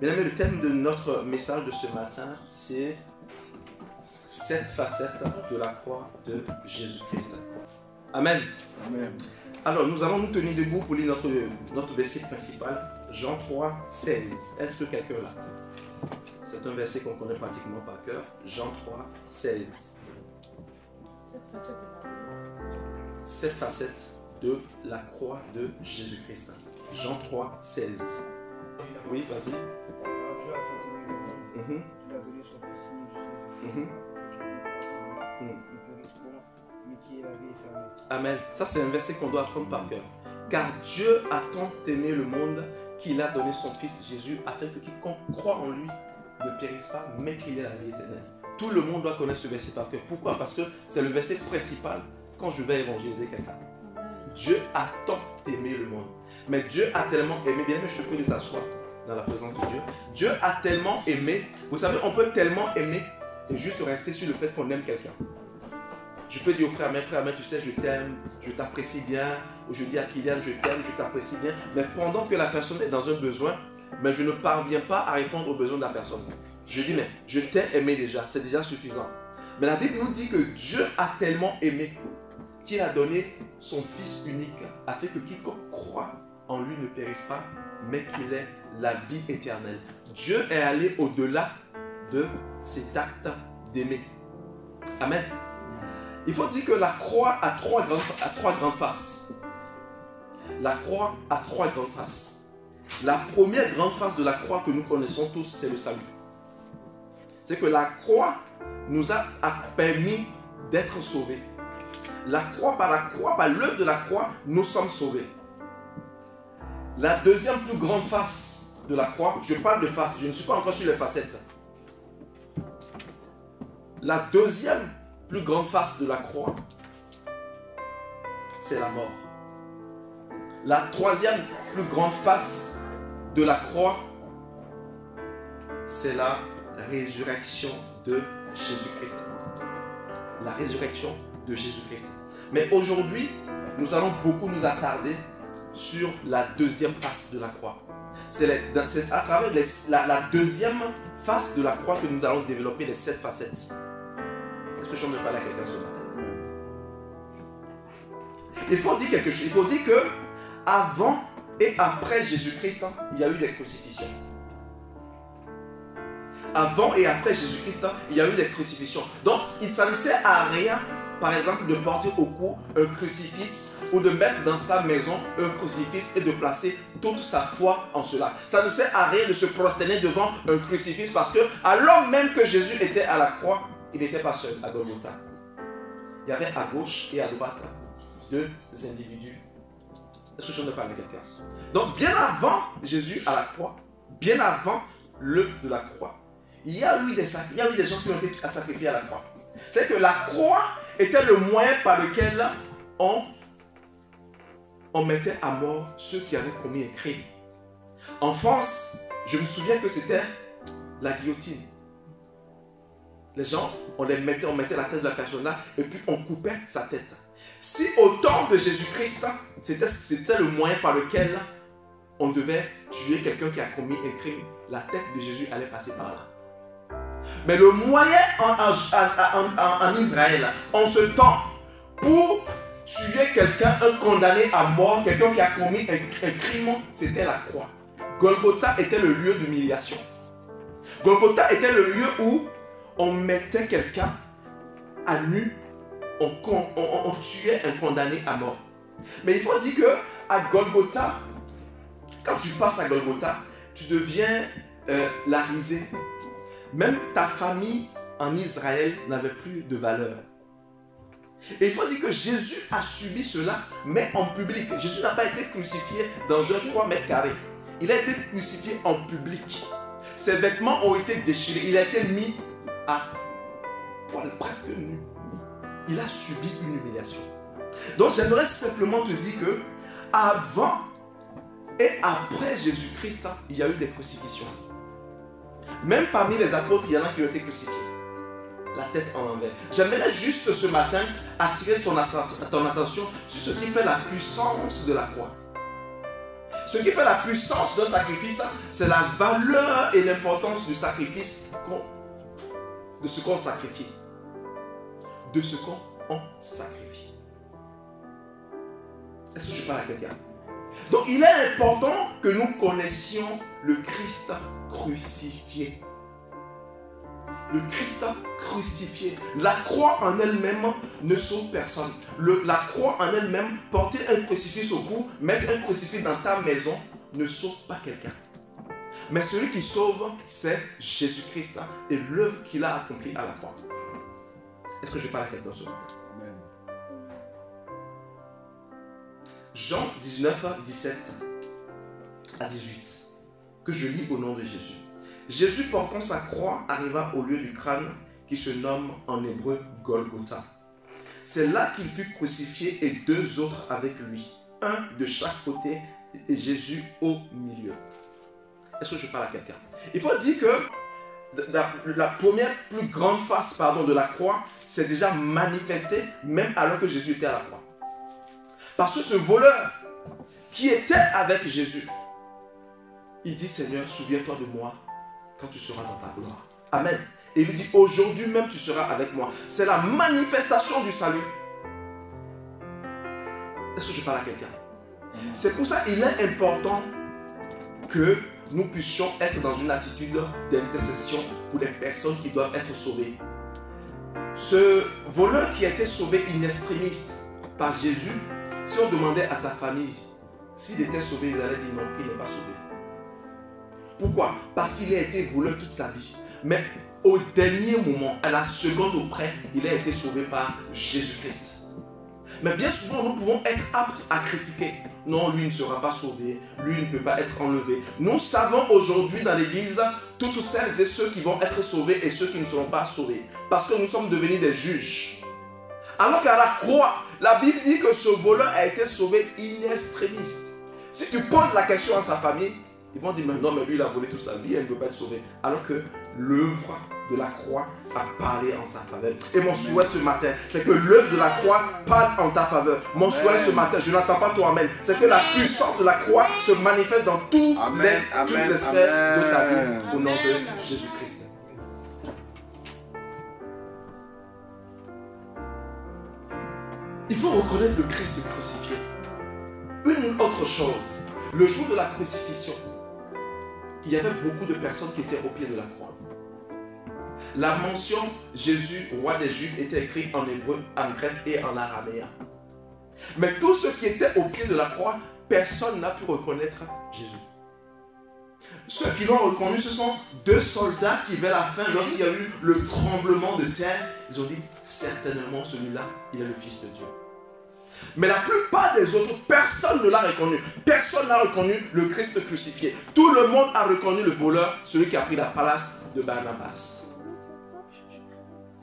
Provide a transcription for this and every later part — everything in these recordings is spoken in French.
Bien aimé, le thème de notre message de ce matin, c'est 7 facettes de la croix de Jésus-Christ. Amen. Amen. Alors, nous allons nous tenir debout pour lire notre verset principal, Jean 3, 16. Est-ce que quelqu'un l'a? C'est un verset qu'on connaît pratiquement par cœur. Jean 3, 16. 7 facettes de la croix de Jésus-Christ. Jean 3, 16. Oui, vas-y. Dieu a tant aimé le monde, qu'il a donné son Fils unique, ne périsse point, mais qui est la vie éternelle. Amen. Ça, c'est un verset qu'on doit apprendre par cœur. Car Dieu a tant aimé le monde qu'il a donné son Fils Jésus afin que quiconque croit en lui ne périsse pas, mais qu'il ait la vie éternelle. Tout le monde doit connaître ce verset par cœur. Pourquoi? Parce que c'est le verset principal quand je vais évangéliser quelqu'un. Dieu a tant aimé le monde. Mais Dieu a tellement aimé, bien aimé, je te prie de t'asseoir dans la présence de Dieu. Dieu a tellement aimé. Vous savez, on peut tellement aimer et juste rester sur le fait qu'on aime quelqu'un. Je peux dire au frère, tu sais, je t'aime, je t'apprécie bien. Ou je dis à Kylian, je t'aime, je t'apprécie bien. Mais pendant que la personne est dans un besoin, mais je ne parviens pas à répondre aux besoins de la personne. Je dis, mais je t'ai aimé déjà, c'est déjà suffisant. Mais la Bible nous dit que Dieu a tellement aimé qu'il a donné son Fils unique afin que quiconque croit en lui ne périsse pas, mais qu'il ait la vie éternelle. Dieu est allé au-delà de cet acte d'aimer. Amen. Il faut dire que la croix a trois grandes faces. La croix a 3 grandes faces. La première grande face de la croix que nous connaissons tous, c'est le salut. C'est que la croix nous a permis d'être sauvés. Par l'œuvre de la croix, nous sommes sauvés. La deuxième plus grande face de la croix, je parle de face, je ne suis pas encore sur les facettes. La deuxième plus grande face de la croix, c'est la mort. La troisième plus grande face de la croix, c'est la résurrection de Jésus-Christ. La résurrection de Jésus-Christ. Mais aujourd'hui, nous allons beaucoup nous attarder sur la deuxième face de la croix. C'est à travers la deuxième face de la croix que nous allons développer les 7 facettes. Est-ce que je peux parler à quelqu'un ce matin? Il faut dire quelque chose. Il faut dire que avant et après Jésus-Christ, il y a eu des crucifixions. Avant et après Jésus-Christ, il y a eu des crucifixions. Donc, ça ne sert à rien, par exemple, de porter au cou un crucifix ou de mettre dans sa maison un crucifix et de placer toute sa foi en cela. Ça ne sert à rien de se prosterner devant un crucifix parce que, alors même que Jésus était à la croix, il n'était pas seul à Golgotha. Il y avait à gauche et à droite 2 individus. Est-ce que je ne parle de quelqu'un? Donc, bien avant Jésus à la croix, bien avant l'œuvre de la croix, il y a eu des gens qui ont été sacrifiés à la croix. C'est que la croix était le moyen par lequel on mettait à mort ceux qui avaient commis un crime. En France, je me souviens que c'était la guillotine. Les gens, on mettait la tête de la personne là et puis on coupait sa tête. Si au temps de Jésus-Christ, c'était le moyen par lequel on devait tuer quelqu'un qui a commis un crime, la tête de Jésus allait passer par là. Mais le moyen en Israël, en ce temps, pour tuer quelqu'un, un condamné à mort, quelqu'un qui a commis un crime, c'était la croix. Golgotha était le lieu d'humiliation. Golgotha était le lieu où on mettait quelqu'un à nu, on tuait un condamné à mort. Mais il faut dire que à Golgotha, quand tu passes à Golgotha, tu deviens la risée. Même ta famille en Israël n'avait plus de valeur. Et il faut dire que Jésus a subi cela, mais en public. Jésus n'a pas été crucifié dans un 3 mètres carrés. Il a été crucifié en public. Ses vêtements ont été déchirés. Il a été mis à poil, presque nu. Il a subi une humiliation. Donc j'aimerais simplement te dire que avant et après Jésus-Christ, il y a eu des crucifixions. Même parmi les apôtres, il y en a qui ont été crucifiés. La tête en envers. J'aimerais juste ce matin attirer ton attention sur ce qui fait la puissance de la croix. Ce qui fait la puissance d'un sacrifice, c'est la valeur et l'importance du sacrifice, de ce qu'on sacrifie. De ce qu'on sacrifie. Est-ce que je parle à quelqu'un? Donc il est important que nous connaissions le Christ crucifié. Le Christ crucifié. La croix en elle-même ne sauve personne. La croix en elle-même, porter un crucifix au cou, mettre un crucifix dans ta maison, ne sauve pas quelqu'un. Mais celui qui sauve, c'est Jésus-Christ et l'œuvre qu'il a accomplie à la croix. Est-ce que je parle à quelqu'un ce matin? Amen. Jean 19, 17 à 18, que je lis au nom de Jésus. Jésus, portant sa croix, arriva au lieu du crâne qui se nomme en hébreu Golgotha. C'est là qu'il fut crucifié et deux autres avec lui, un de chaque côté et Jésus au milieu. Est-ce que je parle à quelqu'un? Il faut dire que la première plus grande face de la croix s'est déjà manifestée même alors que Jésus était à la croix. Parce que ce voleur qui était avec Jésus, il dit: Seigneur, souviens-toi de moi quand tu seras dans ta gloire. Amen. Et il lui dit: aujourd'hui même tu seras avec moi. C'est la manifestation du salut. Est-ce que je parle à quelqu'un? C'est pour ça qu'il est important que nous puissions être dans une attitude d'intercession pour les personnes qui doivent être sauvées. Ce voleur qui a été sauvé in extremis par Jésus, si on demandait à sa famille s'il était sauvé, ils allaient dire non, il n'est pas sauvé. Pourquoi? Parce qu'il a été voleur toute sa vie. Mais au dernier moment, à la seconde auprès, il a été sauvé par Jésus-Christ. Mais bien souvent, nous pouvons être aptes à critiquer. Non, lui ne sera pas sauvé. Lui ne peut pas être enlevé. Nous savons aujourd'hui dans l'église, toutes celles et ceux qui vont être sauvés et ceux qui ne seront pas sauvés. Parce que nous sommes devenus des juges. Alors qu'à la croix, la Bible dit que ce voleur a été sauvé in extremis. Si tu poses la question à sa famille, ils vont dire: non, mais lui il a volé toute sa vie, il ne peut pas être sauvé. Alors que l'œuvre de la croix a parlé en sa faveur. Et mon souhait ce matin, c'est que l'œuvre de la croix parle en ta faveur. Mon souhait ce matin, je n'entends pas ton amen, c'est que la puissance de la croix se manifeste dans toutes les sphères de ta vie au nom de Jésus-Christ. Il faut reconnaître le Christ crucifié. Une autre chose, le jour de la crucifixion, il y avait beaucoup de personnes qui étaient au pied de la croix. La mention Jésus, roi des Juifs, était écrite en hébreu, en grec et en araméen. Mais tous ceux qui étaient au pied de la croix, personne n'a pu reconnaître Jésus. Ceux qui l'ont reconnu, ce sont deux soldats qui, vers la fin, lorsqu'il y a eu le tremblement de terre, ils ont dit: certainement celui-là, il est le Fils de Dieu. Mais la plupart des autres, personne ne l'a reconnu. Personne n'a reconnu le Christ crucifié. Tout le monde a reconnu le voleur, celui qui a pris la place de Barnabas.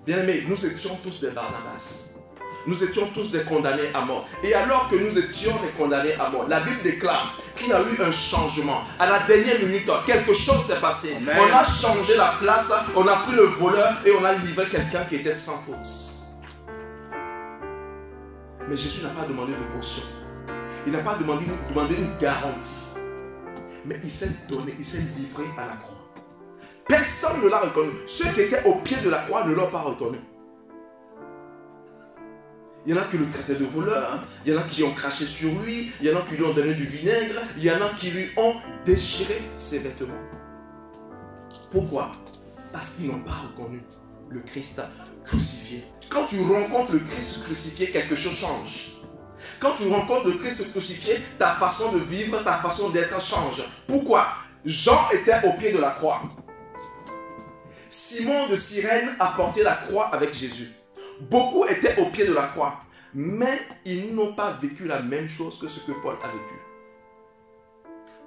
Bien-aimés, nous étions tous des Barnabas. Nous étions tous des condamnés à mort. Et alors que nous étions des condamnés à mort, la Bible déclare qu'il y a eu un changement. À la dernière minute, quelque chose s'est passé. Amen. On a changé la place, on a pris le voleur et on a livré quelqu'un qui était sans faute. Mais Jésus n'a pas demandé de caution. Il n'a pas demandé une garantie. Mais il s'est donné, il s'est livré à la croix. Personne ne l'a reconnu. Ceux qui étaient au pied de la croix ne l'ont pas reconnu. Il y en a qui le traitaient de voleur, il y en a qui ont craché sur lui, il y en a qui lui ont donné du vinaigre, il y en a qui lui ont déchiré ses vêtements. Pourquoi? Parce qu'ils n'ont pas reconnu le Christ crucifié. Quand tu rencontres le Christ crucifié, quelque chose change. Quand tu rencontres le Christ crucifié, ta façon de vivre, ta façon d'être change. Pourquoi? Jean était au pied de la croix. Simon de Cyrène a porté la croix avec Jésus. Beaucoup étaient au pied de la croix, mais ils n'ont pas vécu la même chose que ce que Paul a vécu.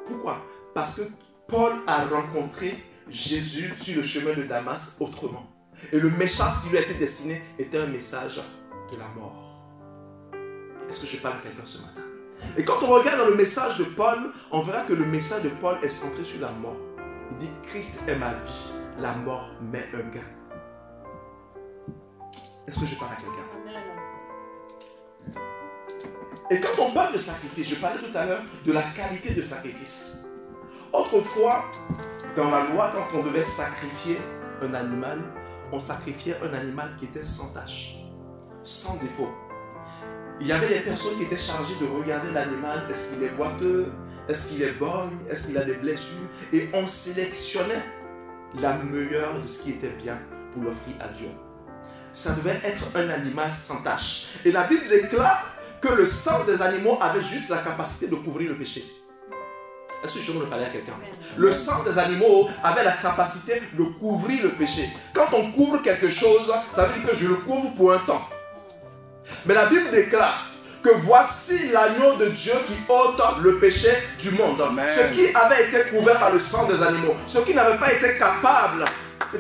Pourquoi? Parce que Paul a rencontré Jésus sur le chemin de Damas autrement. Et le message qui lui a été destiné était un message de la mort. Est-ce que je parle à quelqu'un ce matin? Et quand on regarde dans le message de Paul, on verra que le message de Paul est centré sur la mort. Il dit: Christ est ma vie, la mort m'est un gain. Est-ce que je parle à quelqu'un? Et quand on parle de sacrifice, je parlais tout à l'heure de la qualité de sacrifice. Autrefois, dans la loi, quand on devait sacrifier un animal, on sacrifiait un animal qui était sans tache, sans défaut. Il y avait des personnes qui étaient chargées de regarder l'animal, est-ce qu'il est boiteux, est-ce qu'il est borgne, est-ce qu'il a des blessures, et on sélectionnait la meilleure de ce qui était bien pour l'offrir à Dieu. Ça devait être un animal sans tache. Et la Bible déclare que le sang des animaux avait juste la capacité de couvrir le péché. Est-ce que je veux parler à quelqu'un? Le sang des animaux avait la capacité de couvrir le péché. Quand on couvre quelque chose, ça veut dire que je le couvre pour un temps. Mais la Bible déclare que voici l'agneau de Dieu qui ôte le péché du monde. Amen. Ce qui avait été couvert par le sang des animaux, ce qui n'avait pas été capable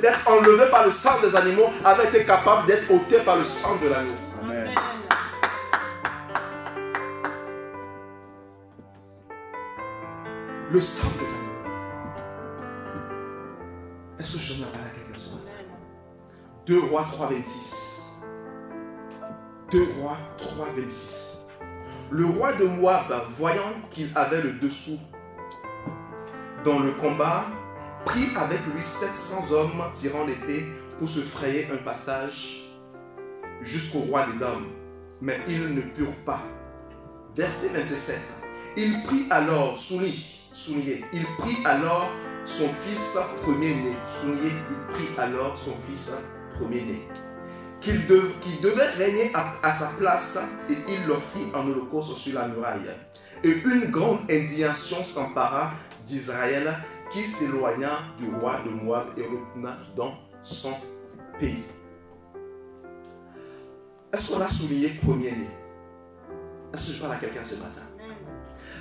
d'être enlevé par le sang des animaux, avait été capable d'être ôté par le sang de l'agneau. Amen. Le sang des animaux. Est-ce que je viens de parler à quelqu'un ce matin? 2 Rois 3, 26. 2 Rois 3, 26. Le roi de Moab, voyant qu'il avait le dessous dans le combat, prit avec lui 700 hommes tirant l'épée pour se frayer un passage jusqu'au roi des dames. Mais ils ne purent pas. Verset 27. Il prit alors, soulignez, il prit alors son fils premier-né. Soulignez, il prit alors son fils premier-né. Qui devait régner à sa place, et il l'offrit en holocauste sur la muraille. Et une grande indignation s'empara d'Israël, qui s'éloigna du roi de Moab et retourna dans son pays. Est-ce qu'on a souligné premier-né? Est-ce que je parle à quelqu'un ce matin?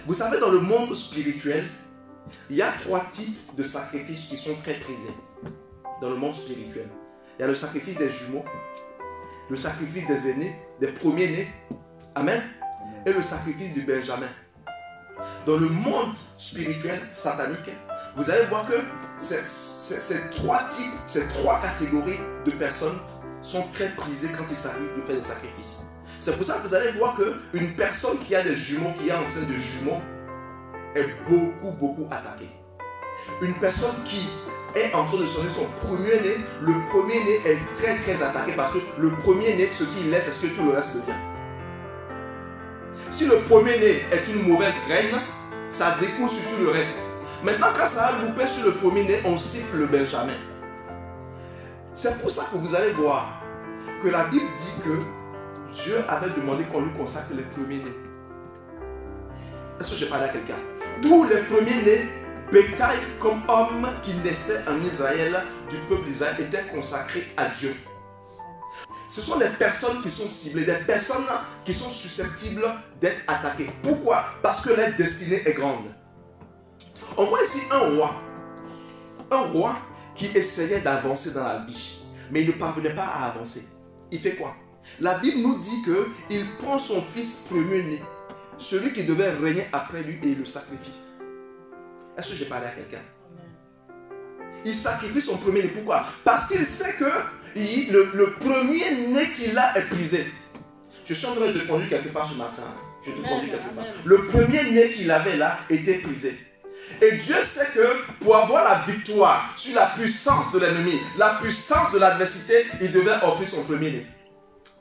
Vous savez, dans le monde spirituel, il y a 3 types de sacrifices qui sont très prisés. Dans le monde spirituel, il y a le sacrifice des jumeaux, le sacrifice des aînés, des premiers-nés, amen, et le sacrifice du Benjamin. Dans le monde spirituel satanique, vous allez voir que ces 3 types, ces 3 catégories de personnes sont très prisées quand il s'agit de faire des sacrifices. C'est pour ça que vous allez voir qu'une personne qui a des jumeaux, qui est enceinte de jumeaux, est beaucoup attaquée. Une personne qui est en train de changer son premier-né, le premier-né est très attaqué parce que le premier-né, ce qu'il laisse, c'est ce que tout le reste devient. Si le premier-né est une mauvaise graine, ça découle sur tout le reste. Maintenant, quand ça a loupé sur le premier-né, on siffle le Benjamin. C'est pour ça que vous allez voir que la Bible dit que Dieu avait demandé qu'on lui consacre les premiers-nés. Est-ce que je parle à quelqu'un? Tous les premiers-nés, bétail comme hommes qui naissaient en Israël, du peuple d'Israël, étaient consacrés à Dieu. Ce sont des personnes qui sont ciblées, des personnes qui sont susceptibles d'être attaquées. Pourquoi? Parce que leur destinée est grande. On voit ici un roi qui essayait d'avancer dans la vie, mais il ne parvenait pas à avancer. Il fait quoi? La Bible nous dit qu'il prend son fils premier-né, celui qui devait régner après lui, et il le sacrifie. Est-ce que j'ai parlé à quelqu'un? Il sacrifie son premier-né. Pourquoi? Parce qu'il sait que le premier-né qu'il a est prisé. Je suis en train de te conduire quelque part ce matin. Je te conduis quelque part. Le premier-né qu'il avait là était prisé. Et Dieu sait que pour avoir la victoire sur la puissance de l'ennemi, la puissance de l'adversité, il devait offrir son premier-né.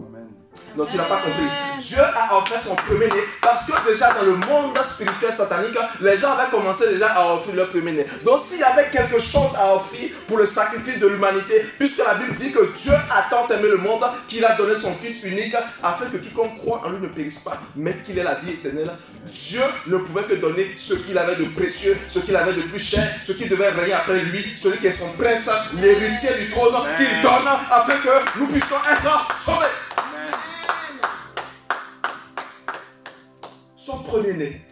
Amen. Donc tu n'as pas compris. Dieu a offert son premier-né parce que déjà dans le monde spirituel satanique, les gens avaient commencé déjà à offrir leur premier-né. Donc s'il y avait quelque chose à offrir pour le sacrifice de l'humanité, puisque la Bible dit que Dieu a tant aimé le monde qu'il a donné son Fils unique afin que quiconque croit en lui ne périsse pas, mais qu'il ait la vie éternelle. Dieu ne pouvait que donner ce qu'il avait de précieux, ce qu'il avait de plus cher, ce qui devait régner après lui, celui qui est son prince, l'héritier du trône, qu'il donne afin que nous puissions être sauvés. Son premier-né,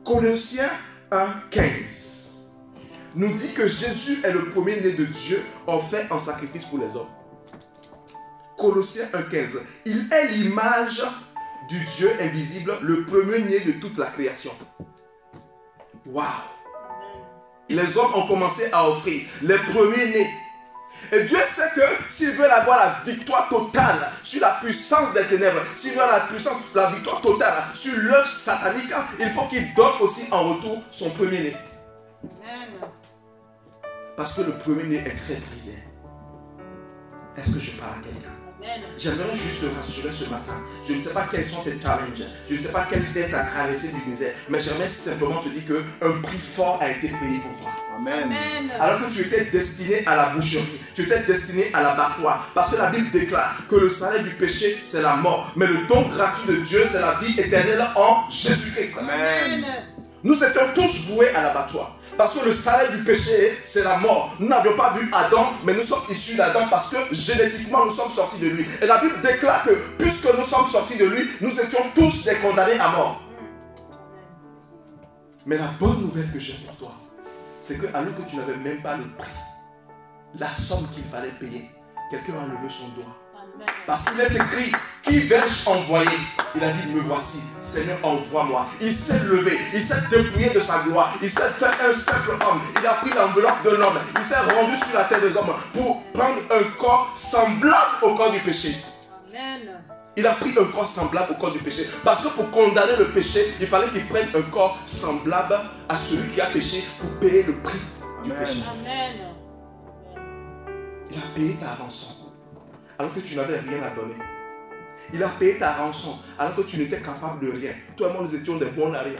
Colossiens 1,15, nous dit que Jésus est le premier-né de Dieu offert en sacrifice pour les hommes. Colossiens 1,15, il est l'image du Dieu invisible, le premier-né de toute la création. Waouh! Les hommes ont commencé à offrir les premiers-nés. Et Dieu sait que s'il veut avoir la victoire totale sur la puissance des ténèbres, s'il veut avoir la victoire totale sur l'œuvre satanique, il faut qu'il donne aussi en retour son premier-né. Parce que le premier-né est très brisé. Est-ce que je parle à quelqu'un? J'aimerais juste te rassurer ce matin. Je ne sais pas quels sont tes challenges. Je ne sais pas quelle est ta traversée du misère. Mais j'aimerais simplement te dire qu'un prix fort a été payé pour toi. Amen. Alors que tu étais destiné à la boucherie, tu étais destiné à l'abattoir. Parce que la Bible déclare que le salaire du péché, c'est la mort. Mais le don gratuit de Dieu, c'est la vie éternelle en Jésus-Christ. Amen. Nous étions tous voués à l'abattoir. Parce que le salaire du péché, c'est la mort. Nous n'avions pas vu Adam, mais nous sommes issus d'Adam parce que génétiquement, nous sommes sortis de lui. Et la Bible déclare que puisque nous sommes sortis de lui, nous étions tous des condamnés à mort. Mais la bonne nouvelle que j'ai pour toi, c'est que alors que tu n'avais même pas le prix, la somme qu'il fallait payer, quelqu'un a levé son doigt. Parce qu'il est écrit, qui vais-je envoyer? Il a dit, me voici, Seigneur, envoie-moi. Il s'est levé, il s'est dépouillé de sa gloire, il s'est fait un simple homme. Il a pris l'enveloppe d'un homme, il s'est rendu sur la terre des hommes pour prendre un corps semblable au corps du péché. Amen. Il a pris un corps semblable au corps du péché. Parce que pour condamner le péché, il fallait qu'il prenne un corps semblable à celui qui a péché pour payer le prix du péché. Amen. Il a payé ta rançon alors que tu n'avais rien à donner. Il a payé ta rançon alors que tu n'étais capable de rien. Toi et moi, nous étions des bons à rien.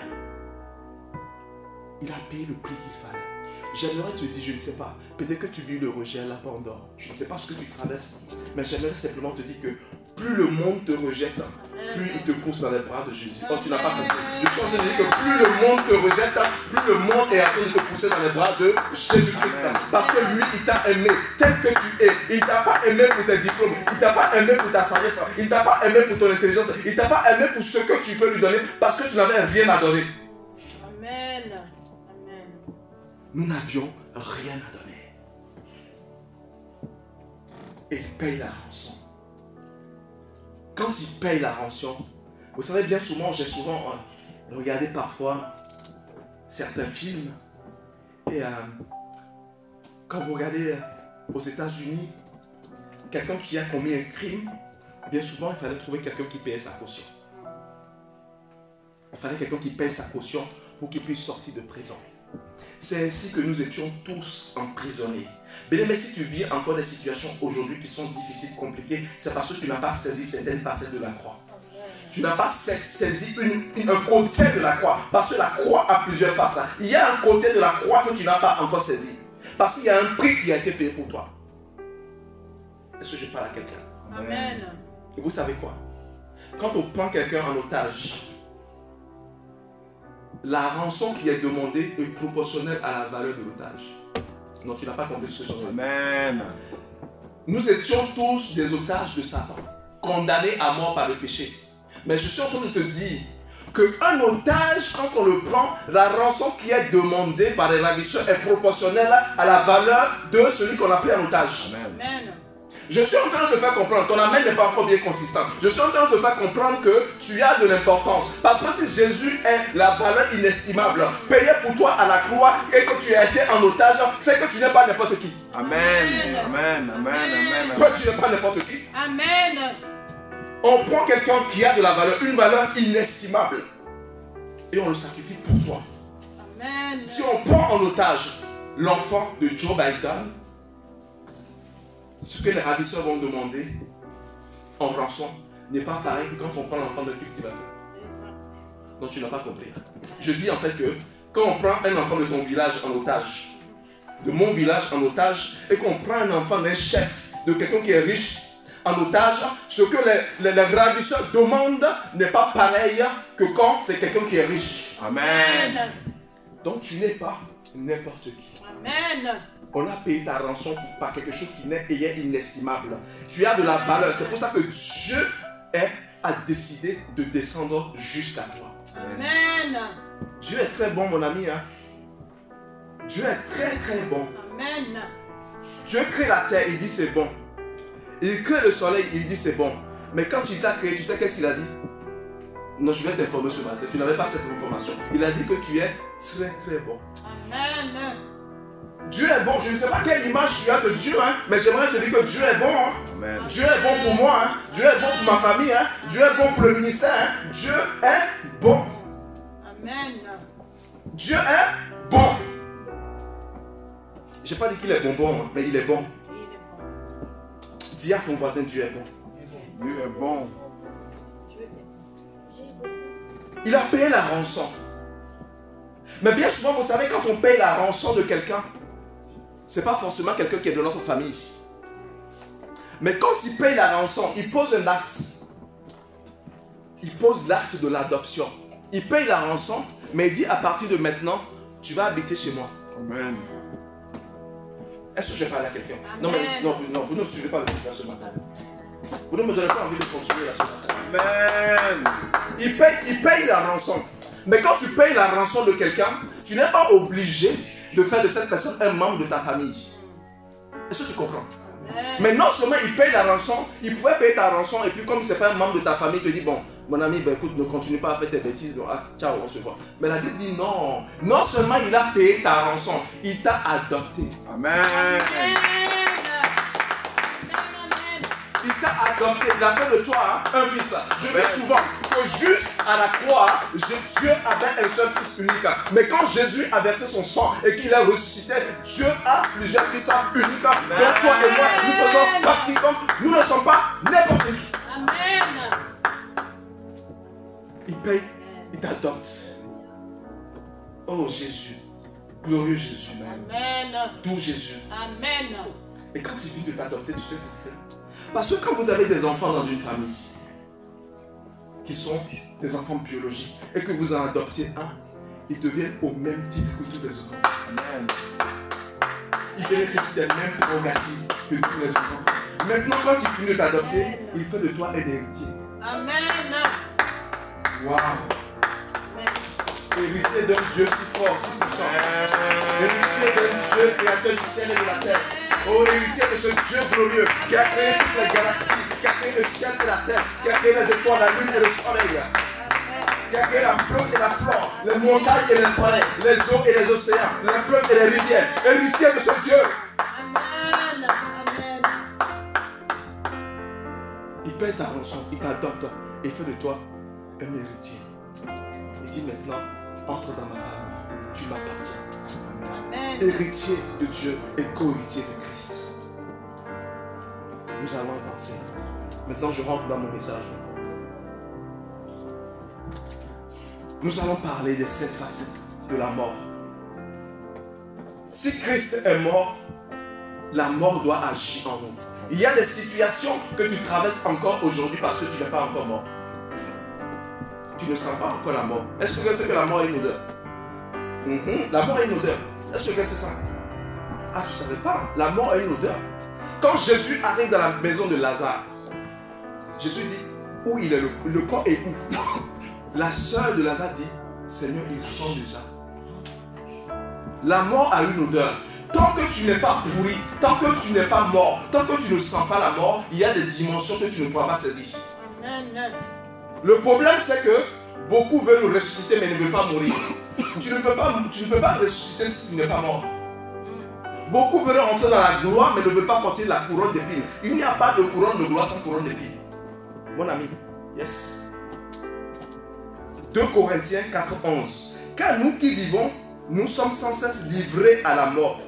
Il a payé le prix qu'il fallait. J'aimerais te dire, je ne sais pas, peut-être que tu vis le rejet, l'abandon. Je ne sais pas ce que tu traverses, mais j'aimerais simplement te dire que plus le monde te rejette, plus il te pousse dans les bras de Jésus. Quand tu n'as pas compris, je suis en train de dire que plus le monde te rejette, plus le monde est en train de te pousser dans les bras de Jésus-Christ. Parce que lui, il t'a aimé tel que tu es. Il ne t'a pas aimé pour tes diplômes, il ne t'a pas aimé pour ta sagesse, il ne t'a pas aimé pour ton intelligence, il ne t'a pas aimé pour ce que tu peux lui donner parce que tu n'avais rien à donner. Amen. Amen. Nous n'avions rien à donner. Et il paye la rançon. Quand il paye la rançon, vous savez bien souvent, j'ai souvent regardé parfois certains films. Et quand vous regardez aux États-Unis, quelqu'un qui a commis un crime, bien souvent il fallait trouver quelqu'un qui payait sa caution. Il fallait quelqu'un qui paye sa caution pour qu'il puisse sortir de prison. C'est ainsi que nous étions tous emprisonnés. Mais si tu vis encore des situations aujourd'hui qui sont difficiles, compliquées, c'est parce que tu n'as pas saisi certaines facettes de la croix. Tu n'as pas saisi un côté de la croix. Parce que la croix a plusieurs faces. Il y a un côté de la croix que tu n'as pas encore saisi. Parce qu'il y a un prix qui a été payé pour toi. Est-ce que je parle à quelqu'un? Amen. Et vous savez quoi? Quand on prend quelqu'un en otage, la rançon qui est demandée est proportionnelle à la valeur de l'otage. Non, tu n'as pas compris ce que je dis. Amen. Nous étions tous des otages de Satan, condamnés à mort par le péché. Mais je suis en train de te dire qu'un otage, quand on le prend, la rançon qui est demandée par les ravisseurs est proportionnelle à la valeur de celui qu'on a pris en otage. Amen. Amen. Je suis en train de te faire comprendre, ton amen n'est pas encore bien consistant. Je suis en train de te faire comprendre que tu as de l'importance. Parce que si Jésus est la valeur inestimable, payé pour toi à la croix et que tu as été en otage, c'est que tu n'es pas n'importe qui. Amen. Amen. Amen. Toi, tu n'es pas n'importe qui. Amen. On prend quelqu'un qui a de la valeur, une valeur inestimable, et on le sacrifie pour toi. Amen. Si on prend en otage l'enfant de Joe Biden, ce que les ravisseurs vont demander en rançon n'est pas pareil que quand on prend l'enfant de cultivateur. Donc tu n'as pas compris. Je dis en fait que quand on prend un enfant de ton village en otage, de mon village en otage, et qu'on prend un enfant d'un chef, de quelqu'un qui est riche en otage, ce que les ravisseurs demandent n'est pas pareil que quand c'est quelqu'un qui est riche. Amen. Donc tu n'es pas n'importe qui. Amen. On a payé ta rançon par quelque chose qui est inestimable. Tu as de la valeur. C'est pour ça que Dieu a décidé de descendre jusqu'à toi. Amen. Dieu est très bon, mon ami. Hein? Dieu est très très bon. Amen. Dieu crée la terre, il dit c'est bon. Il crée le soleil, il dit c'est bon. Mais quand il t'a créé, tu sais qu'est-ce qu'il a dit? Non, je vais t'informer ce matin. Tu n'avais pas cette information. Il a dit que tu es très très bon. Amen. Dieu est bon. Je ne sais pas quelle image tu as de Dieu, hein, mais j'aimerais te dire que Dieu est bon. Hein. Amen. Dieu est bon pour moi. Hein. Dieu est bon pour ma famille. Hein. Dieu est bon pour le ministère. Hein. Dieu est bon. Amen. Dieu est bon. Je n'ai pas dit qu'il est bonbon, hein, mais il est bon. Il est bon. Dis à ton voisin, Dieu est bon. Dieu est bon. Il a payé la rançon. Mais bien souvent, vous savez, quand on paye la rançon de quelqu'un, ce n'est pas forcément quelqu'un qui est de notre famille. Mais quand il paye la rançon, il pose un acte. Il pose l'acte de l'adoption. Il paye la rançon, mais il dit à partir de maintenant, tu vas habiter chez moi. Amen. Est-ce que je parle à quelqu'un? Non, mais non, vous ne suivez pas le truc là ce matin. Vous ne me donnez pas envie de continuer là ce matin. Amen. Il paye la rançon. Mais quand tu payes la rançon de quelqu'un, tu n'es pas obligé de faire de cette personne un membre de ta famille. Est-ce que tu comprends? Mais non seulement il paye la rançon, il pouvait payer ta rançon et puis comme c'est pas un membre de ta famille, il te dit bon, mon ami, ben écoute, ne continue pas à faire tes bêtises, donc, ciao, on se voit. Mais la Bible dit non. Non seulement il a payé ta rançon, il t'a adopté. Amen. Il t'a adopté, il a fait de toi un fils. Je dis souvent que juste à la croix, Dieu avait un seul fils unique. Mais quand Jésus a versé son sang et qu'il a ressuscité, Dieu a plusieurs fils uniques. Donc toi et moi, nous faisons partie. Donc nous ne sommes pas n'importe qui. Amen. Il paye, il t'adopte. Oh Jésus, glorieux Jésus. Amen. Doux Jésus. Amen. Et quand il vient de t'adopter, tu sais ce qu'il fait. Parce que quand vous avez des enfants dans une famille qui sont des enfants biologiques et que vous en adoptez un, ils deviennent au même titre que tous les autres enfants. Amen. Ils bénéficient des mêmes prérogatives que tous les autres enfants. Maintenant, quand il finit de t'adopter, il fait de toi un héritier. Amen. Waouh! Héritier d'un Dieu si fort, si puissant. Héritier d'un Dieu créateur du ciel et de la terre. Oh, héritier de ce Dieu glorieux qui a créé toutes les galaxies, qui a créé le ciel et la terre, qui a créé les étoiles, la lune et le soleil, qui a créé la flore et la flore, les montagnes et les forêts, les eaux et les océans, les fleuves et les rivières. Héritier de ce Dieu. Amen. Amen. Il paie ta rançon, il t'adopte et fait de toi un héritier. Il dit maintenant, entre dans ma famille, tu m'appartiens. Amen. Héritier de Dieu et co-héritier de Christ. Nous allons avancer. Maintenant, je rentre dans mon message. Nous allons parler des 7 facettes de la mort. Si Christ est mort, la mort doit agir en nous. Il y a des situations que tu traverses encore aujourd'hui parce que tu n'es pas encore mort. Tu ne sens pas encore la mort. Est-ce que c'est que la mort a une odeur? La mort a une odeur. Est-ce que c'est ça? Ah, tu ne savais pas. La mort a une odeur. Quand Jésus arrive dans la maison de Lazare, Jésus dit, où il est le corps est où? La sœur de Lazare dit, Seigneur, il sent déjà. La mort a une odeur. Tant que tu n'es pas pourri, tant que tu n'es pas mort, tant que tu ne sens pas la mort, il y a des dimensions que tu ne pourras pas saisir. Amen. Le problème, c'est que beaucoup veulent ressusciter mais ne veulent pas mourir. Tu ne peux pas ressusciter si tu n'es pas mort. Beaucoup veulent rentrer dans la gloire mais ne veulent pas porter la couronne d'épines. Il n'y a pas de couronne de gloire sans couronne d'épines. Mon ami, yes. 2 Corinthiens 4:11. Car nous qui vivons, nous sommes sans cesse livrés à la mort.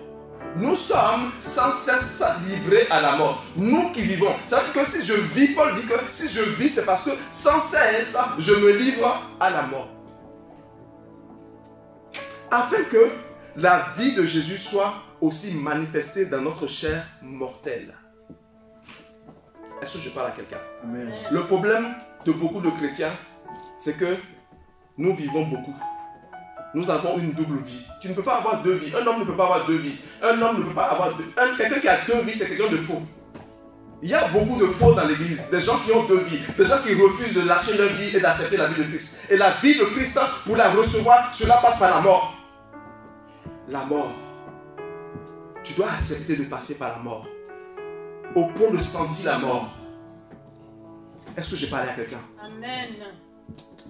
Nous sommes sans cesse livrés à la mort. Nous qui vivons. Ça veut dire que si je vis, Paul dit que si je vis, c'est parce que sans cesse, je me livre à la mort. Afin que la vie de Jésus soit aussi manifestée dans notre chair mortelle. Est-ce que je parle à quelqu'un? Amen. Le problème de beaucoup de chrétiens, c'est que nous vivons beaucoup. Nous avons une double vie. Tu ne peux pas avoir 2 vies. Un homme ne peut pas avoir 2 vies. Un homme ne peut pas avoir quelqu'un qui a 2 vies, c'est quelqu'un de faux. Il y a beaucoup de faux dans l'église. Des gens qui ont 2 vies. Des gens qui refusent de lâcher leur vie et d'accepter la vie de Christ. Et la vie de Christ, pour la recevoir, cela passe par la mort. La mort. Tu dois accepter de passer par la mort. Au point de sentir la mort. Est-ce que j'ai parlé à quelqu'un? Amen.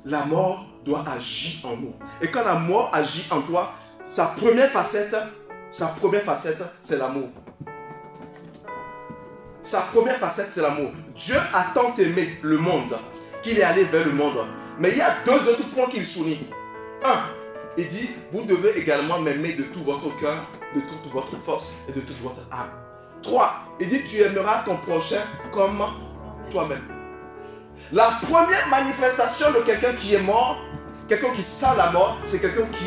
La mort doit agir en nous. Et quand la mort agit en toi, sa première facette, sa première facette, c'est l'amour. Sa première facette, c'est l'amour. Dieu a tant aimé le monde qu'il est allé vers le monde. Mais il y a deux autres points qu'il souligne. Un, il dit, vous devez également m'aimer de tout votre cœur, de toute votre force et de toute votre âme. 3, il dit, tu aimeras ton prochain comme toi-même. La première manifestation de quelqu'un qui est mort, quelqu'un qui sent la mort, c'est quelqu'un qui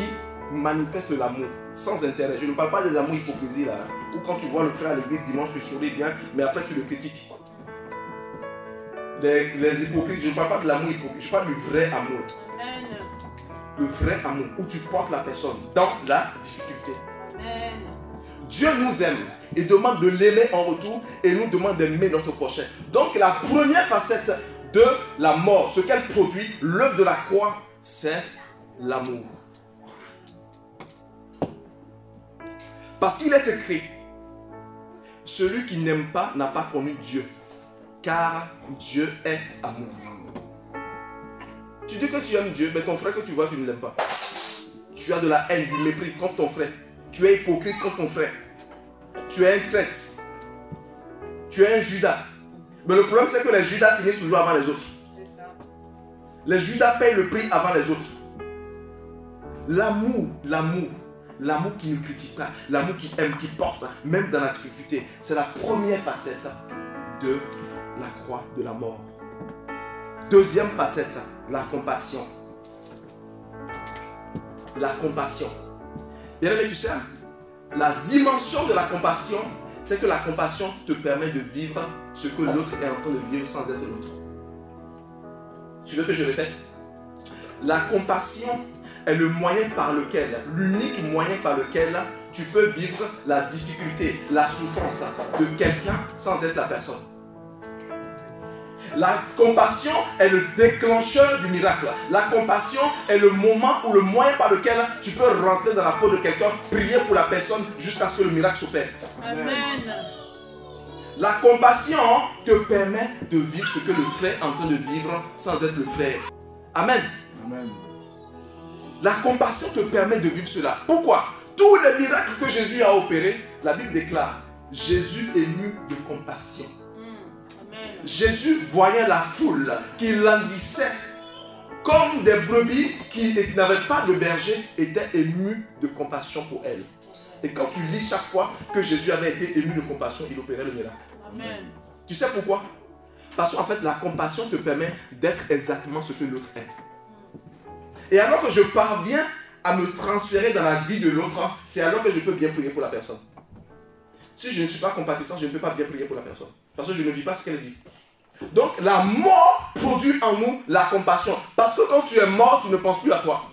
manifeste l'amour sans intérêt. Je ne parle pas de l'amour hypocrisie là, ou quand tu vois le frère à l'église dimanche, tu souris bien, mais après tu le critiques. Les hypocrites, je ne parle pas de l'amour hypocrite, je parle du vrai amour. Amen. Le vrai amour, où tu portes la personne dans la difficulté. Amen. Dieu nous aime et demande de l'aimer en retour et nous demande d'aimer notre prochain. Donc la première facette de la mort, ce qu'elle produit, l'œuvre de la croix, c'est l'amour. Parce qu'il est écrit, celui qui n'aime pas n'a pas connu Dieu, car Dieu est amour. Tu dis que tu aimes Dieu, mais ton frère que tu vois, tu ne l'aimes pas. Tu as de la haine, du mépris contre ton frère. Tu es hypocrite contre ton frère. Tu es un traître. Tu es un Judas. Mais le problème, c'est que les Judas finissent toujours avant les autres. C'est ça. Les Judas payent le prix avant les autres. L'amour qui ne critique pas, l'amour qui aime, qui porte, même dans la difficulté, c'est la première facette de la croix de la mort. Deuxième facette, la compassion. La compassion. Bien aimé, tu sais, la dimension de la compassion, c'est que la compassion te permet de vivre ce que l'autre est en train de vivre sans être l'autre. Tu veux que je répète? La compassion est le moyen par lequel, l'unique moyen par lequel tu peux vivre la difficulté, la souffrance de quelqu'un sans être la personne. La compassion est le déclencheur du miracle. La compassion est le moment ou le moyen par lequel tu peux rentrer dans la peau de quelqu'un, prier pour la personne jusqu'à ce que le miracle s'opère. Amen. La compassion te permet de vivre ce que le frère est en train de vivre sans être le frère. Amen. Amen. La compassion te permet de vivre cela. Pourquoi? Tous les miracles que Jésus a opérés, la Bible déclare, Jésus est mu de compassion. Amen. Jésus voyait la foule qui languissait comme des brebis qui n'avaient pas de berger, était ému de compassion pour elles. Et quand tu lis chaque fois que Jésus avait été ému de compassion, il opérait le miracle. Amen. Tu sais pourquoi? Parce qu'en fait, la compassion te permet d'être exactement ce que l'autre est. Et alors que je parviens à me transférer dans la vie de l'autre, c'est alors que je peux bien prier pour la personne. Si je ne suis pas compatissant, je ne peux pas bien prier pour la personne. Parce que je ne vis pas ce qu'elle vit. Donc la mort produit en nous la compassion. Parce que quand tu es mort, tu ne penses plus à toi.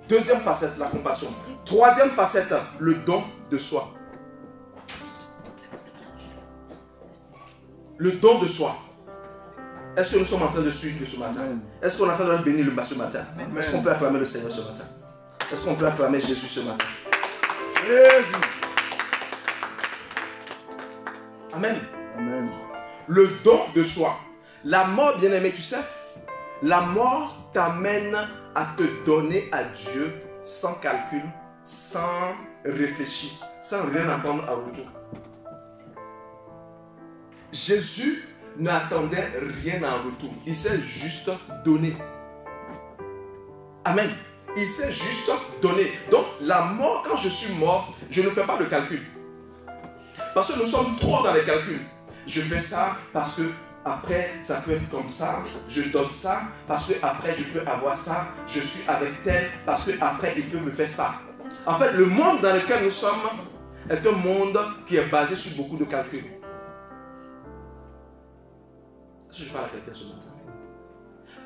Deuxième facette, la compassion. Troisième facette, le don de soi. Le don de soi. Est-ce que nous sommes en train de suivre ce matin? Est-ce qu'on est en train de bénir le bas ce matin? Est-ce qu'on peut acclamer le Seigneur ce matin? Est-ce qu'on peut acclamer Jésus ce matin? Jésus. Amen. Amen. Le don de soi. La mort, bien aimé, tu sais, la mort t'amène à te donner à Dieu sans calcul, sans réfléchir, sans rien attendre en retour. Jésus n'attendait rien en retour. Il s'est juste donné. Amen. Il s'est juste donné. Donc la mort, quand je suis mort, je ne fais pas de calcul. Parce que nous sommes trop dans les calculs. Je fais ça parce que après ça peut être comme ça. Je donne ça parce que après je peux avoir ça. Je suis avec tel parce que après il peut me faire ça. En fait, le monde dans lequel nous sommes est un monde qui est basé sur beaucoup de calculs. Est-ce que je parle à quelqu'un ce matin?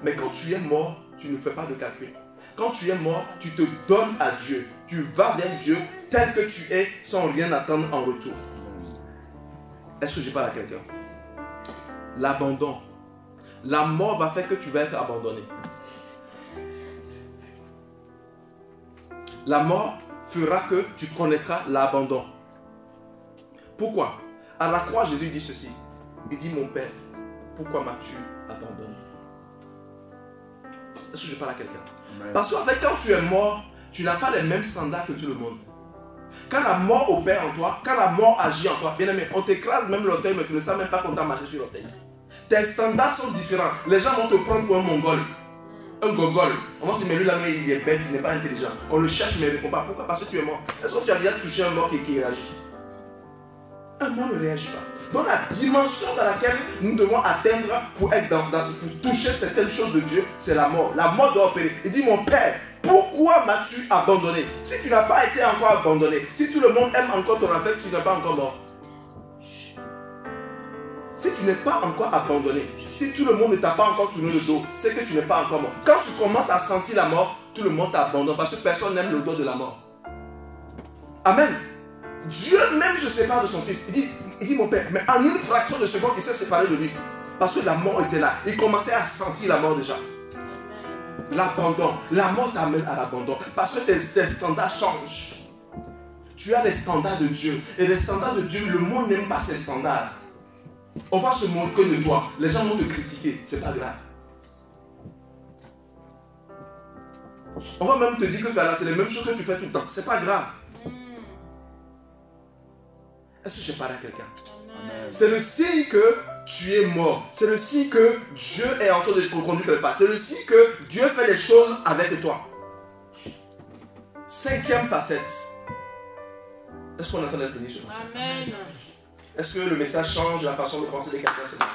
Mais quand tu es mort, tu ne fais pas de calcul. Quand tu es mort, tu te donnes à Dieu. Tu vas vers Dieu tel que tu es sans rien attendre en retour. Est-ce que je parle à quelqu'un? L'abandon. La mort va faire que tu vas être abandonné. La mort fera que tu connaîtras l'abandon. Pourquoi? À la croix, Jésus dit ceci. Il dit, mon Père, pourquoi m'as-tu abandonné? Est-ce que je parle à quelqu'un? Parce qu'en fait, quand tu es mort, tu n'as pas les mêmes standards que tout le monde. Quand la mort opère en toi, quand la mort agit en toi, bien aimé, on t'écrase même l'orteil, mais tu ne sais même pas qu'on t'a marché sur l'orteil. Tes standards sont différents. Les gens vont te prendre pour un mongol, un gogol. On va se dire, mais lui là, il est bête, il n'est pas intelligent. On le cherche, mais il ne répond pas. Pourquoi? Parce que tu es mort. Est-ce que tu as déjà touché un mort qui réagit? Un mort ne réagit pas. Donc la dimension dans laquelle nous devons atteindre pour toucher certaines choses de Dieu, c'est la mort. La mort doit opérer. Il dit, mon Père, pourquoi m'as-tu abandonné? Si tu n'as pas été encore abandonné, si tout le monde aime encore ton affaire, tu n'es pas encore mort. Si tu n'es pas encore abandonné, si tout le monde ne t'a pas encore tourné le dos, c'est que tu n'es pas encore mort. Quand tu commences à sentir la mort, tout le monde t'abandonne parce que personne n'aime l'odeur de la mort. Amen. Dieu même se sépare de son fils. Il dit mon Père, mais en une fraction de seconde, il s'est séparé de lui. Parce que la mort était là. Il commençait à sentir la mort déjà. L'abandon. La mort t'amène à l'abandon. Parce que tes standards changent. Tu as les standards de Dieu. Et les standards de Dieu, le monde n'aime pas ces standards. On va se moquer de toi. Les gens vont te critiquer. C'est pas grave. On va même te dire que c'est les mêmes choses que tu fais tout le temps. C'est pas grave. Est-ce que je parle à quelqu'un? C'est le signe que tu es mort. C'est le signe que Dieu est en train de te conduire quelque part. C'est le signe que Dieu fait des choses avec toi. Cinquième facette. Est-ce qu'on entend d'être béni ce matin? Amen. Est-ce que le message change la façon de penser des quelqu'un ce matin?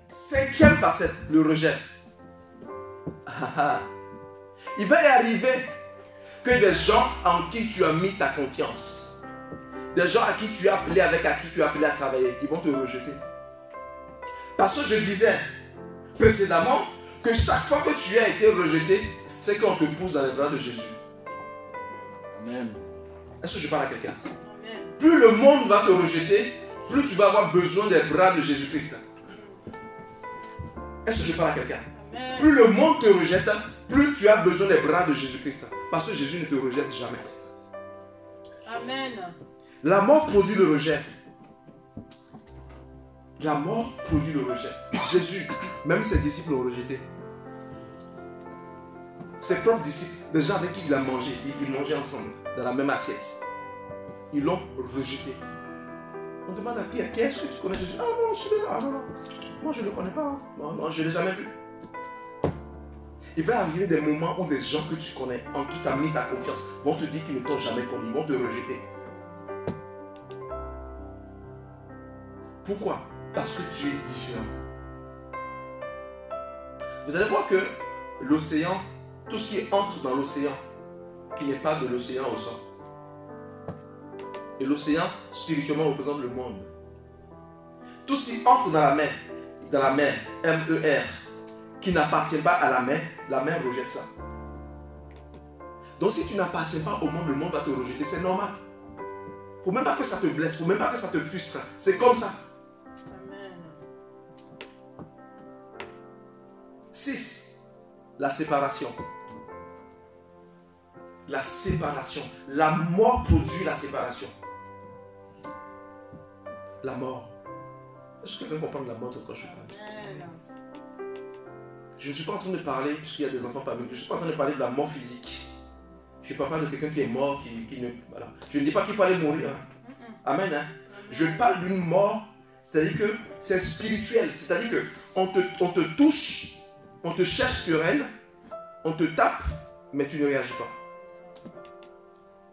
Cinquième facette, le rejet. Il va y arriver que des gens en qui tu as mis ta confiance, des gens à qui tu as appelé, avec à qui tu as appelé à travailler, ils vont te rejeter. Parce que je disais précédemment que chaque fois que tu as été rejeté, c'est qu'on te pousse dans les bras de Jésus. Amen. Est-ce que je parle à quelqu'un? Plus le monde va te rejeter, plus tu vas avoir besoin des bras de Jésus-Christ. Est-ce que je parle à quelqu'un? Plus le monde te rejette, plus tu as besoin des bras de Jésus-Christ. Parce que Jésus ne te rejette jamais. Amen. La mort produit le rejet. La mort produit le rejet. Jésus, même ses disciples l'ont rejeté. Ses propres disciples, les gens avec qui il a mangé, ils mangeaient ensemble, dans la même assiette. Ils l'ont rejeté. On demande à Pierre, est-ce que tu connais Jésus? Ah non, celui-là, non. Moi je ne le connais pas. Hein. Non, je ne l'ai jamais vu. Il va arriver des moments où des gens que tu connais, en qui tu as mis ta confiance, vont te dire qu'ils ne t'ont jamais connu, ils vont te rejeter. Pourquoi? Parce que tu es différent. Vous allez voir que l'océan, tout ce qui entre dans l'océan, qui n'est pas de l'océan au sol. Et l'océan, spirituellement, représente le monde. Tout ce qui entre dans la mer, M-E-R, qui n'appartient pas à la mer rejette ça. Donc si tu n'appartiens pas au monde, le monde va te rejeter, c'est normal. Il ne faut même pas que ça te blesse, il ne faut même pas que ça te frustre. C'est comme ça. Amen. 6. La séparation. La séparation. La mort produit la séparation. La mort. Est-ce que quelqu'un comprend la mort de quoi je parle? Amen. Je ne suis pas en train de parler, puisqu'il y a des enfants parmi nous, je ne suis pas en train de parler de la mort physique. Je ne suis pas en train de quelqu'un qui est mort, qui ne... Voilà. Je ne dis pas qu'il faut aller mourir. Hein. Amen. Hein. Je parle d'une mort, c'est-à-dire que c'est spirituel. C'est-à-dire qu'on te touche, on te cherche querelle, on te tape, mais tu ne réagis pas.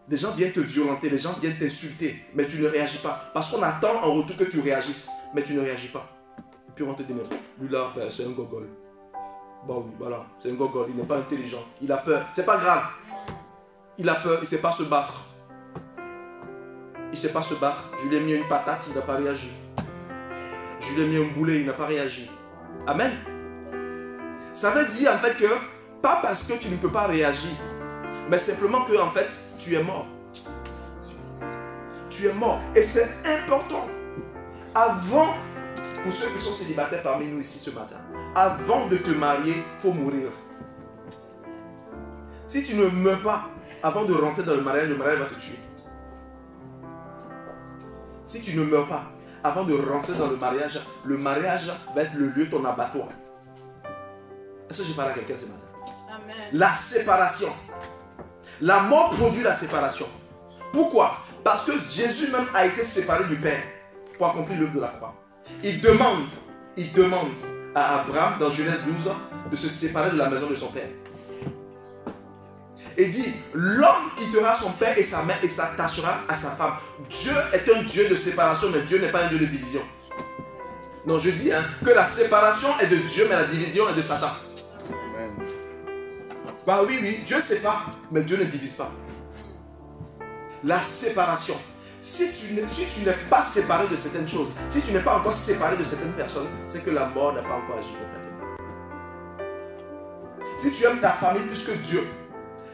Les gens viennent te violenter, les gens viennent t'insulter, mais tu ne réagis pas. Parce qu'on attend en retour que tu réagisses, mais tu ne réagis pas. Et puis on te dit, mais lui là, ben, c'est un gogol. Bah oui, voilà, c'est un gogol, il n'est pas intelligent, il a peur. C'est pas grave. Il a peur, il ne sait pas se battre. Il ne sait pas se battre. Je lui ai mis une patate, il n'a pas réagi. Je lui ai mis un boulet, il n'a pas réagi. Amen. Ça veut dire en fait que, pas parce que tu ne peux pas réagir, mais simplement que en fait, tu es mort. Tu es mort. Et c'est important. Avant, pour ceux qui sont célibataires parmi nous ici ce matin, avant de te marier, il faut mourir. Si tu ne meurs pas avant de rentrer dans le mariage va te tuer. Si tu ne meurs pas avant de rentrer dans le mariage va être le lieu de ton abattoir. Est-ce que j'ai parlé à quelqu'un ce matin? Amen. La séparation. La mort produit la séparation. Pourquoi? Parce que Jésus même a été séparé du Père pour accomplir l'œuvre de la croix. Il demande à Abraham dans Genèse 12 de se séparer de la maison de son père. Et dit, l'homme quittera son père et sa mère et s'attachera à sa femme. Dieu est un Dieu de séparation, mais Dieu n'est pas un Dieu de division. Non, je dis que la séparation est de Dieu, mais la division est de Satan. Amen. Bah oui, Dieu sépare, mais Dieu ne divise pas. La séparation. Si tu n'es pas séparé de certaines choses, si tu n'es pas encore séparé de certaines personnes, c'est que la mort n'a pas encore agi complètement. Si tu aimes ta famille plus que Dieu,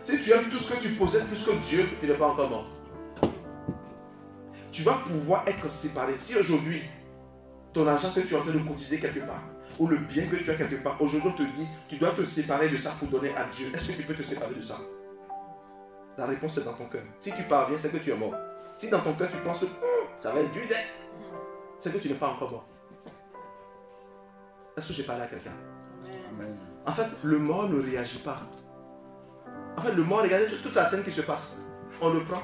si tu aimes tout ce que tu possèdes plus que Dieu, tu n'es pas encore mort. Tu vas pouvoir être séparé. Si aujourd'hui, ton argent que tu es en train de cotiser quelque part, ou le bien que tu as quelque part, aujourd'hui on te dit, tu dois te séparer de ça pour donner à Dieu. Est-ce que tu peux te séparer de ça? La réponse est dans ton cœur. Si tu parviens, c'est que tu es mort. Si dans ton cœur tu penses, ça va être dur, c'est que tu n'es pas encore mort. Est-ce que j'ai parlé à quelqu'un? Amen. En fait, le mort ne réagit pas. En fait, le mort, regardez toute la scène qui se passe. On le prend,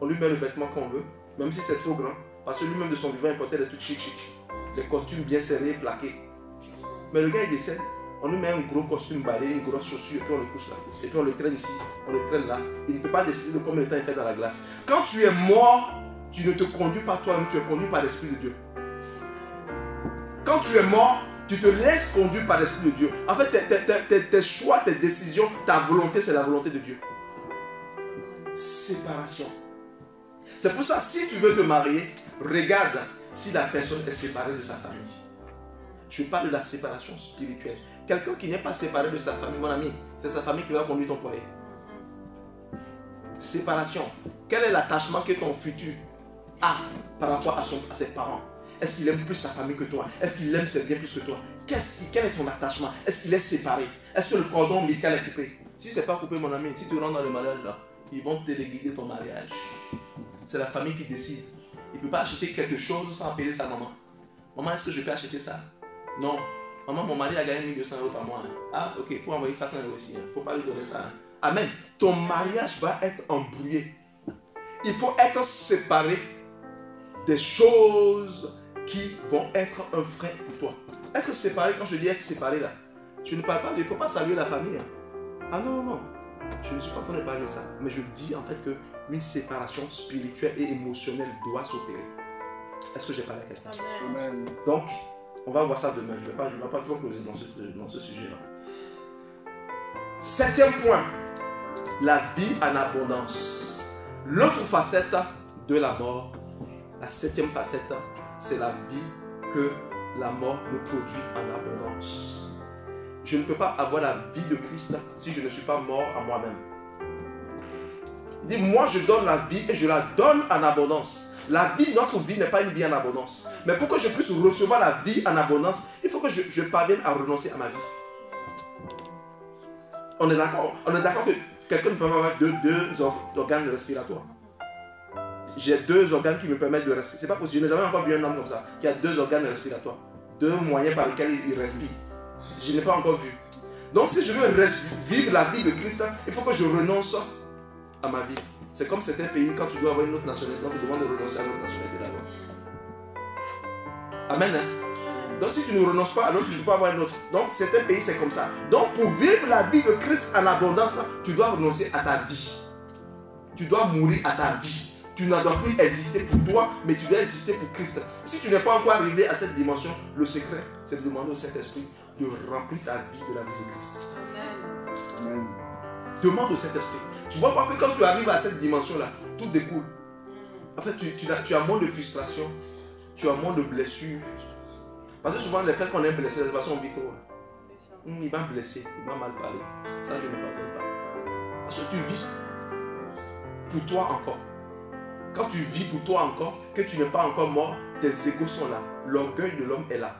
on lui met le vêtement qu'on veut, même si c'est trop grand. Parce que lui-même de son vivant, il portait des trucs chic. Les costumes bien serrés, plaqués. Mais le gars, il décède. On lui met un gros costume balayé, une grosse chaussure, et puis on le couche là. Et puis on le traîne ici, on le traîne là. Il ne peut pas décider de combien de temps il fait dans la glace. Quand tu es mort, tu ne te conduis pas toi-même, tu es conduit par l'Esprit de Dieu. Quand tu es mort, tu te laisses conduire par l'Esprit de Dieu. En fait, tes choix, tes décisions, ta volonté, c'est la volonté de Dieu. Séparation. C'est pour ça, si tu veux te marier, regarde si la personne est séparée de sa famille. Je parle de la séparation spirituelle. Quelqu'un qui n'est pas séparé de sa famille, mon ami, c'est sa famille qui va conduire ton foyer. Séparation. Quel est l'attachement que ton futur a par rapport à ses parents? Est-ce qu'il aime plus sa famille que toi? Est-ce qu'il aime ses biens plus que toi? Quel est ton attachement? Est-ce qu'il est séparé? Est-ce que le cordon ombilical est coupé? Si ce n'est pas coupé, mon ami, si tu rentres dans le mariage là, ils vont te déguider ton mariage. C'est la famille qui décide. Il ne peut pas acheter quelque chose sans appeler sa maman. Maman, est-ce que je peux acheter ça? Non. Maman, mon mari a gagné 1200 € par mois. Ah, ok, il faut envoyer 400 € ici. Il ne faut pas lui donner ça. Amen. Ton mariage va être embrouillé. Il faut être séparé des choses qui vont être un frein pour toi. Être séparé, quand je dis être séparé là, je ne parle pas, il ne faut pas saluer la famille. Ah non. Je ne suis pas en train de parler de ça. Mais je dis en fait qu'une séparation spirituelle et émotionnelle doit s'opérer. Est-ce que j'ai parlé à quelqu'un? Amen. Donc, on va voir ça demain. Je ne vais pas trop closer dans ce sujet-là. 7e point, la vie en abondance. L'autre facette de la mort, la 7e facette, c'est la vie que la mort me produit en abondance. Je ne peux pas avoir la vie de Christ si je ne suis pas mort à moi-même. Il dit, moi je donne la vie et je la donne en abondance. La vie, notre vie n'est pas une vie en abondance. Mais pour que je puisse recevoir la vie en abondance, il faut que je parvienne à renoncer à ma vie. On est d'accord que quelqu'un ne peut pas avoir deux organes respiratoires. J'ai 2 organes qui me permettent de respirer. C'est pas possible. Je n'ai jamais encore vu un homme comme ça qui a 2 organes respiratoires. 2 moyens par lesquels il respire. Je n'ai pas encore vu. Donc si je veux vivre la vie de Christ, il faut que je renonce à ma vie. C'est comme certains pays, quand tu dois avoir une autre nationalité, on te demande de renoncer à l'autre nationalité d'abord. Amen. Donc si tu ne renonces pas à l'autre, tu ne peux pas avoir une autre. Donc certains pays, c'est comme ça. Donc pour vivre la vie de Christ en abondance, tu dois renoncer à ta vie. Tu dois mourir à ta vie. Tu ne dois plus exister pour toi, mais tu dois exister pour Christ. Si tu n'es pas encore arrivé à cette dimension, le secret, c'est de demander au Saint-Esprit de remplir ta vie de la vie de Christ. Amen. Demande au Saint-Esprit. Tu vois pas que quand tu arrives à cette dimension-là, tout découle. En fait, tu as moins de frustration, tu as moins de blessures. Parce que souvent, les frères qu'on est blessés, c'est parce qu'on vit trop. Il m'a blessé, il m'a mal parlé. Ça, je ne pardonne pas. Parce que tu vis pour toi encore. Quand tu vis pour toi encore, que tu n'es pas encore mort, tes égos sont là. L'orgueil de l'homme est là.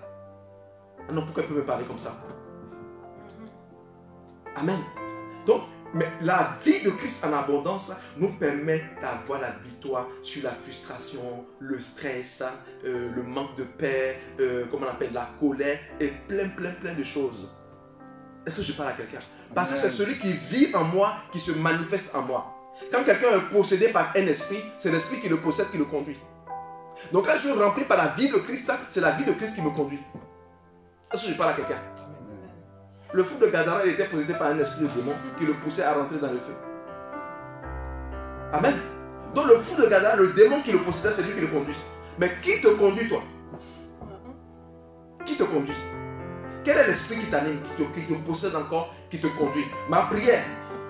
Ah non, pourquoi il peut me parler comme ça? Amen. Donc, mais la vie de Christ en abondance nous permet d'avoir la victoire sur la frustration, le stress, le manque de paix, comment on appelle, la colère et plein de choses. Est-ce que je parle à quelqu'un? Parce que c'est celui qui vit en moi qui se manifeste en moi. Quand quelqu'un est possédé par un esprit, c'est l'esprit qui le possède, qui le conduit. Donc quand je suis rempli par la vie de Christ, c'est la vie de Christ qui me conduit. Est-ce que je parle à quelqu'un? Le fou de Gadara était possédé par un esprit de démon qui le poussait à rentrer dans le feu. Amen. Donc le fou de Gadara, le démon qui le possédait, c'est lui qui le conduit. Mais qui te conduit, toi? Qui te conduit? Quel est l'esprit qui t'anime, qui te possède encore, qui te conduit? Ma prière,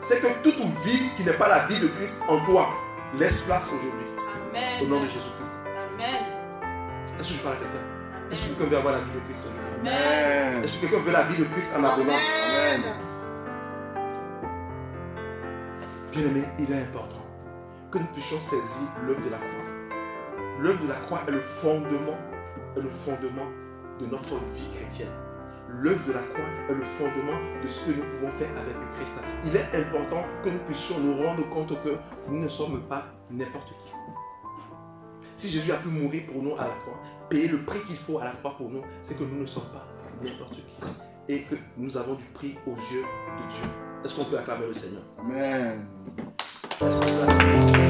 c'est que toute vie qui n'est pas la vie de Christ en toi, laisse place aujourd'hui. Amen. Au nom de Jésus-Christ. Amen. Est-ce que je parle à quelqu'un? Est-ce que quelqu'un veut avoir la vie de Christ aujourd'hui? Amen. Est-ce que quelqu'un veut la vie de Christ en abondance? Amen. Bien aimé, il est important que nous puissions saisir l'œuvre de la croix. L'œuvre de la croix est le fondement de notre vie chrétienne. L'œuvre de la croix est le fondement de ce que nous pouvons faire avec le Christ. Il est important que nous puissions nous rendre compte que nous ne sommes pas n'importe qui. Si Jésus a pu mourir pour nous à la croix, payer le prix qu'il faut à la croix pour nous, c'est que nous ne sommes pas n'importe qui. Et que nous avons du prix aux yeux de Dieu. Est-ce qu'on peut acclamer le Seigneur? Amen. Est-ce qu'on peut acclamer le Seigneur?